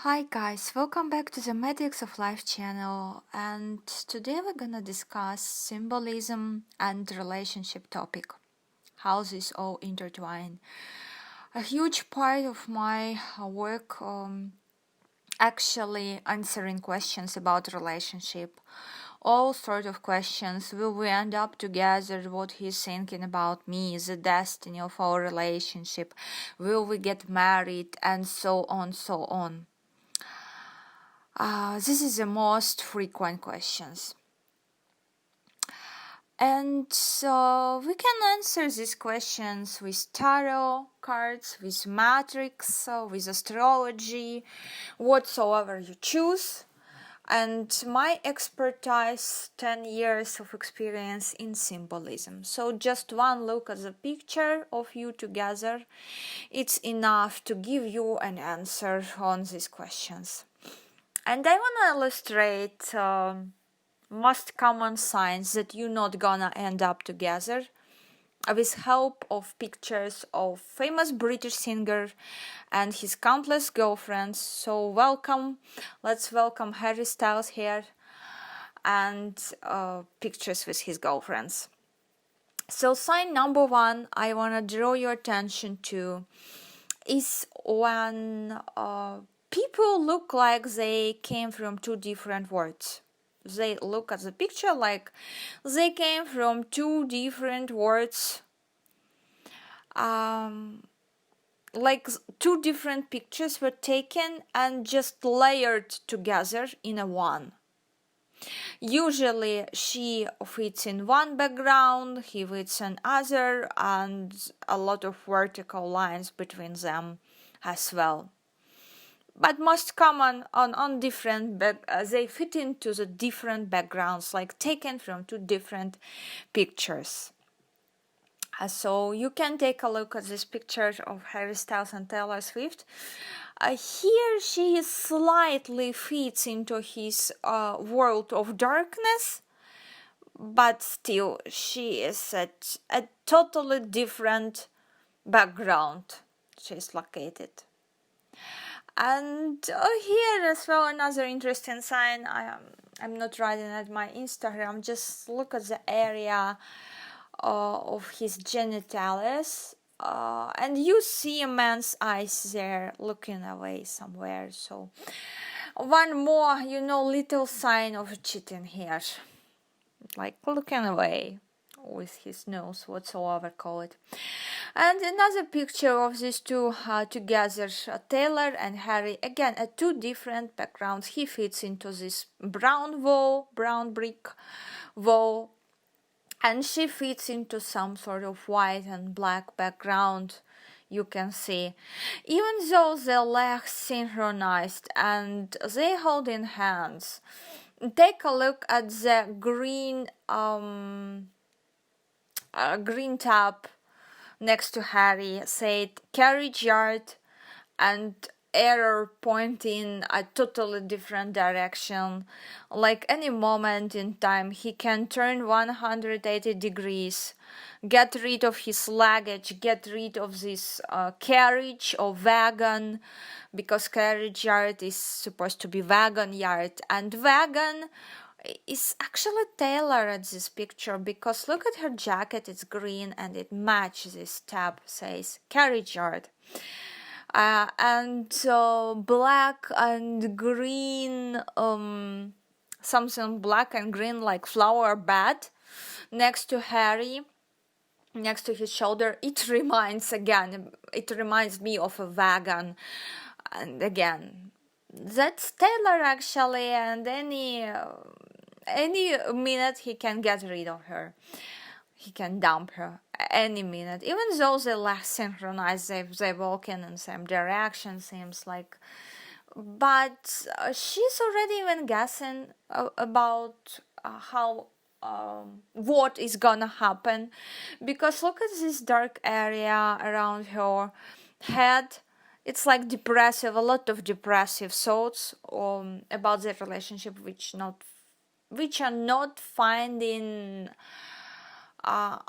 Hi guys, welcome back to the Medics of Life channel, and today we're gonna discuss symbolism and relationship topic, how this all intertwine. A huge part of my work actually answering questions about relationship, all sort of questions. Will we end up together? What he's thinking about me? The destiny of our relationship? Will we get married? And so on, so on. This is the most frequent questions. And so we can answer these questions with tarot cards, with matrix, with astrology, whatsoever you choose. And my expertise, 10 years of experience in symbolism. So just one look at the picture of you together, it's enough to give you an answer on these questions. And I want to illustrate most common signs that you're not gonna end up together with help of pictures of famous British singer and his countless girlfriends. So let's welcome Harry Styles here, and pictures with his girlfriends. So sign number one I want to draw your attention to is when people look like they came from two different worlds. They look at the picture like they came from two different worlds. Like two different pictures were taken and just layered together in a one. Usually she fits in one background, he fits in other, and a lot of vertical lines between them as well. But most common on different they fit into the different backgrounds, like taken from two different pictures. So you can take a look at this picture of Harry Styles and Taylor Swift. Here she slightly fits into his world of darkness, but still she is at a totally different background she's located. And here as well, another interesting sign. I'm not writing at my Instagram. Just look at the area of his genitals, and you see a man's eyes there looking away somewhere. So one more, little sign of cheating here, like looking away with his nose, whatsoever call it. And another picture of these two together, Taylor and Harry, again at two different backgrounds. He fits into this brown brick wall, and she fits into some sort of white and black background. You can see, even though their legs synchronized and they hold in hands. Take a look at the green tab next to Harry, said carriage yard, and arrow pointing a totally different direction. Like any moment in time, he can turn 180 degrees, get rid of his luggage, get rid of this carriage or wagon, because carriage yard is supposed to be wagon yard, and wagon is actually Taylor at this picture, because look at her jacket, it's green and it matches this tab, says carriage yard. And black and green, something black and green like flower bed next to Harry, next to his shoulder. It reminds me of a wagon. And again, that's Taylor actually, and any minute he can get rid of her. He can dump her any minute. Even though they less synchronized, they walk in the same direction, seems like. But she's already even guessing about how what is gonna happen, because look at this dark area around her head. It's like depressive, a lot of depressive thoughts about their relationship, which are not finding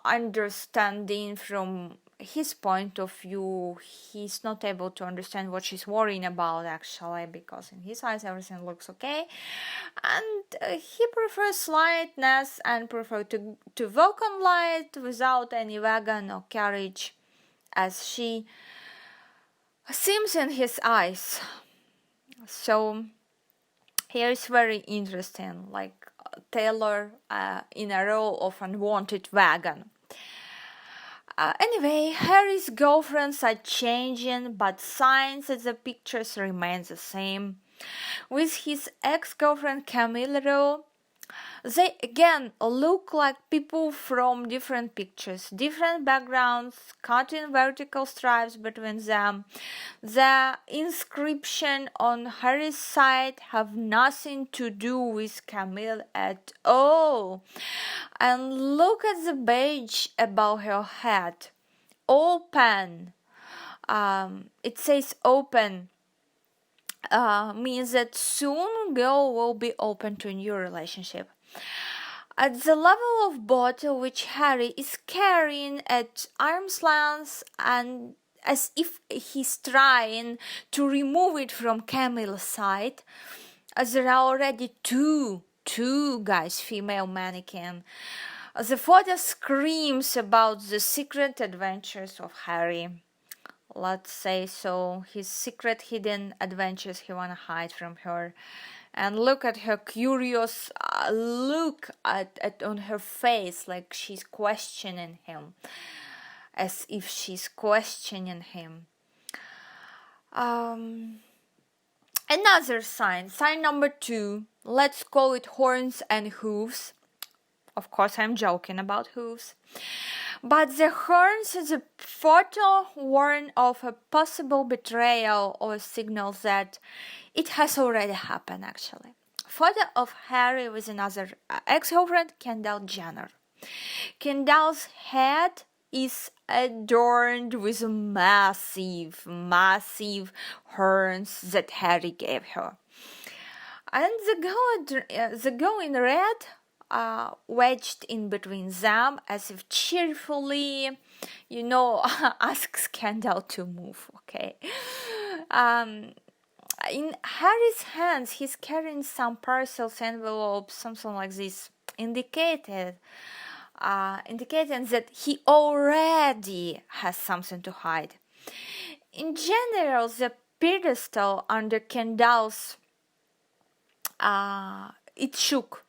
understanding from his point of view. He's not able to understand what she's worrying about actually, because in his eyes everything looks okay, and he prefers lightness and prefer to walk on light without any wagon or carriage, as she seems in his eyes. So here is very interesting, like Taylor in a role of unwanted wagon. Anyway, Harry's girlfriends are changing, but signs that the pictures remain the same. With his ex-girlfriend Camilla, they again look like people from different pictures, different backgrounds, cutting vertical stripes between them. The inscription on Harry's side have nothing to do with Camille at all. And look at the badge above her head. Open. It says open. Means that soon girl will be open to a new relationship. At the level of bottle which Harry is carrying at arm's length, and as if he's trying to remove it from Camille's side, as there are already two guys, female mannequin. The photo screams about the secret adventures of Harry. Let's say so, his secret hidden adventures he wanna hide from her. And look at her curious look at on her face, like she's questioning him, as if she's questioning him. Another sign number 2, let's call it horns and hooves. Of course, I'm joking about hooves. But the horns is a photo warn of a possible betrayal or signals that it has already happened actually. Photo of Harry with another ex-girlfriend, Kendall Jenner. Kendall's head is adorned with massive horns that Harry gave her. And the girl in red wedged in between them, as if cheerfully, asks Kendall to move, okay? In Harry's hands, he's carrying some parcels, envelopes, something like this, indicating that he already has something to hide. In general, the pedestal under Kendall's, it shook.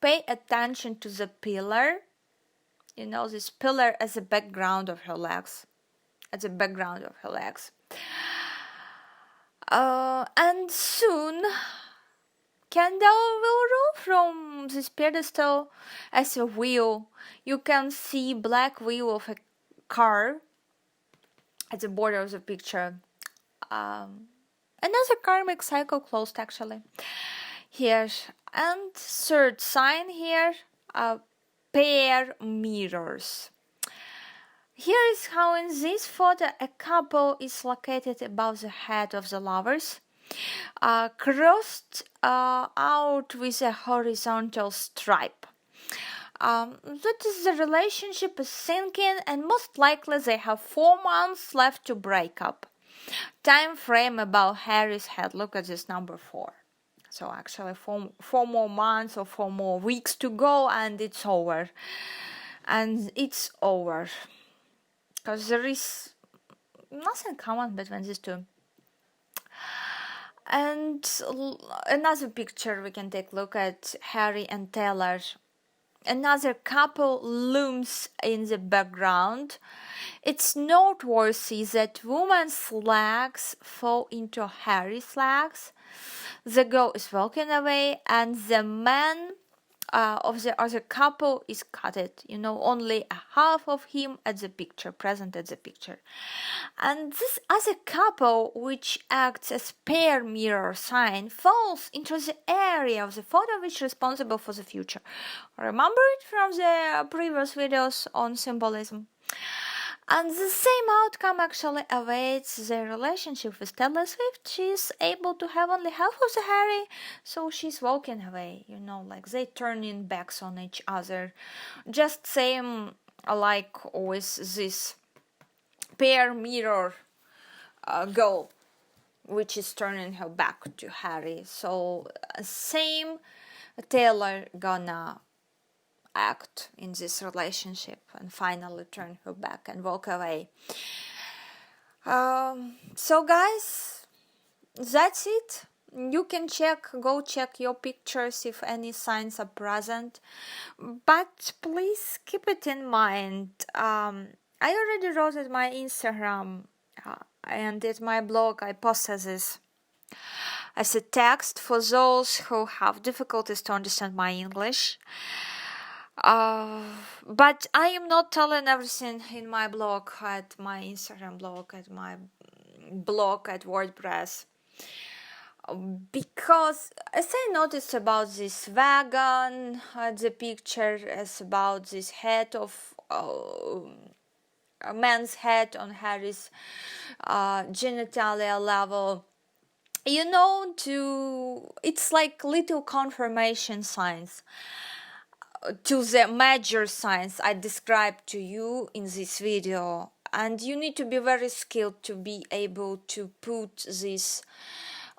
Pay attention to the pillar. This pillar as a background of her legs. And soon, Kendall will roll from this pedestal as a wheel. You can see black wheel of a car at the border of the picture. Another karmic cycle closed actually. Here. And third sign here, pair mirrors. Here is how in this photo a couple is located above the head of the lovers, crossed out with a horizontal stripe. That is, the relationship is sinking, and most likely they have 4 months left to break up. Time frame above Harry's head, look at this number 4. So actually 4 more months or 4 more weeks to go, and it's over. Because there is nothing common between these two. And another picture we can take a look at, Harry and Taylor. Another couple looms in the background. It's noteworthy that woman's legs fall into Harry's legs. The girl is walking away, and the man of the other couple is cutted. Only a half of him present at the picture. And this other couple, which acts as pair mirror sign, falls into the area of the photo which is responsible for the future. Remember it from the previous videos on symbolism. And the same outcome actually awaits the relationship with Taylor Swift. She's able to have only half of the Harry, so she's walking away, like they turning backs on each other. Just same like with this pair mirror girl, which is turning her back to Harry. So same Taylor gonna act in this relationship and finally turn her back and walk away. So guys, that's it. You can go check your pictures if any signs are present, but please keep it in mind. I already wrote at my Instagram and at my blog. I posted this as a text for those who have difficulties to understand my English. But I am not telling everything in my blog, at my Instagram blog, at my blog at WordPress, because as I noticed about this wagon, the picture is about this head of a man's head on Harry's genitalia level. It's like little confirmation signs to the major signs I described to you in this video, and you need to be very skilled to be able to put these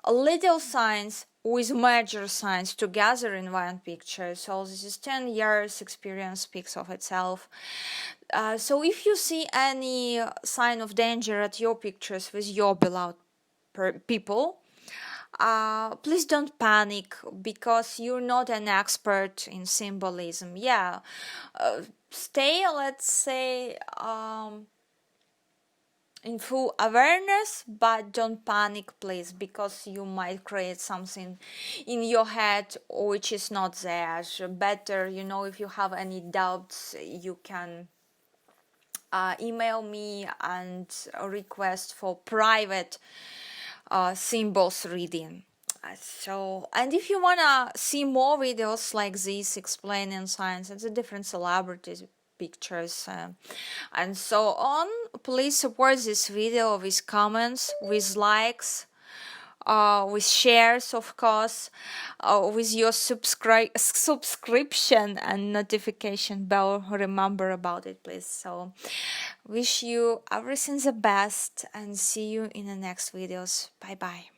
little signs with major signs together in one picture. So this is 10 years experience speaks of itself. So if you see any sign of danger at your pictures with your beloved people, please don't panic, because you're not an expert in symbolism. Stay, let's say, in full awareness, but don't panic, please, because you might create something in your head which is not there. Better, if you have any doubts, you can email me and request for private symbols reading. And if you wanna see more videos like this explaining signs and the different celebrities pictures and so on, please support this video with comments, with likes, with shares, of course, with your subscription and notification bell. Remember about it, please. So wish you everything the best and see you in the next videos. Bye bye.